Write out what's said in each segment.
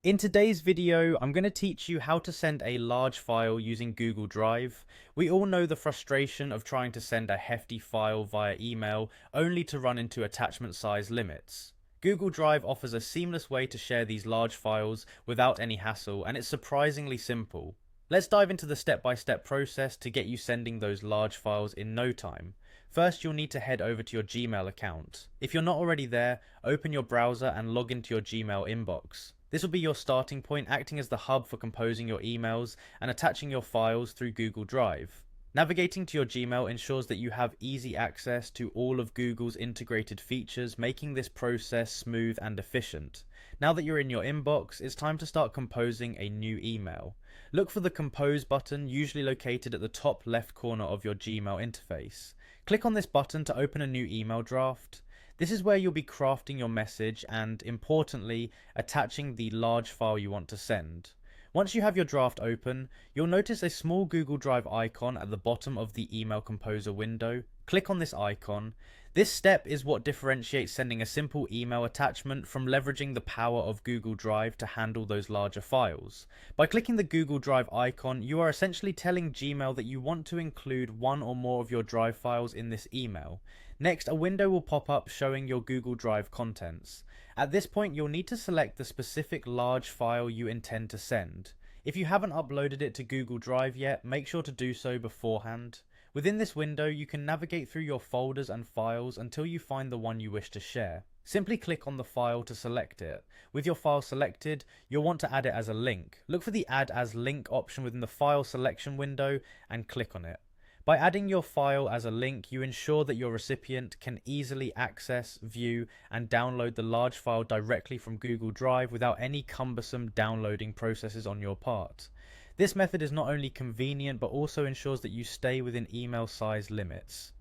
In today's video, I'm going to teach you how to send a large file using Google Drive. We all know the frustration of trying to send a hefty file via email only to run into attachment size limits. Google Drive offers a seamless way to share these large files without any hassle, and it's surprisingly simple. Let's dive into the step-by-step process to get you sending those large files in no time. First, you'll need to head over to your Gmail account. If you're not already there, open your browser and log into your Gmail inbox. This will be your starting point, acting as the hub for composing your emails and attaching your files through Google Drive. Navigating to your Gmail ensures that you have easy access to all of Google's integrated features, making this process smooth and efficient. Now that you're in your inbox, it's time to start composing a new email. Look for the Compose button, usually located at the top left corner of your Gmail interface. Click on this button to open a new email draft. This is where you'll be crafting your message and, importantly, attaching the large file you want to send. Once you have your draft open, you'll notice a small Google Drive icon at the bottom of the Email Composer window. Click on this icon. This step is what differentiates sending a simple email attachment from leveraging the power of Google Drive to handle those larger files. By clicking the Google Drive icon, you are essentially telling Gmail that you want to include one or more of your Drive files in this email. Next, a window will pop up showing your Google Drive contents. At this point, you'll need to select the specific large file you intend to send. If you haven't uploaded it to Google Drive yet, make sure to do so beforehand. Within this window, you can navigate through your folders and files until you find the one you wish to share. Simply click on the file to select it. With your file selected, you'll want to add it as a link. Look for the Add as Link option within the file selection window and click on it. By adding your file as a link, you ensure that your recipient can easily access, view, and download the large file directly from Google Drive without any cumbersome downloading processes on your part. This method is not only convenient but also ensures that you stay within email size limits.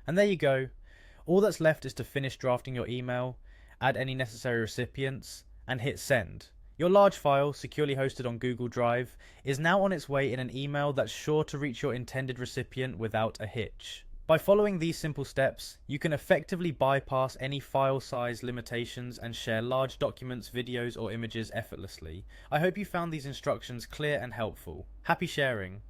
And there you go. All that's left is to finish drafting your email, add any necessary recipients, and hit send. Your large file, securely hosted on Google Drive, is now on its way in an email that's sure to reach your intended recipient without a hitch. By following these simple steps, you can effectively bypass any file size limitations and share large documents, videos, or images effortlessly. I hope you found these instructions clear and helpful. Happy sharing!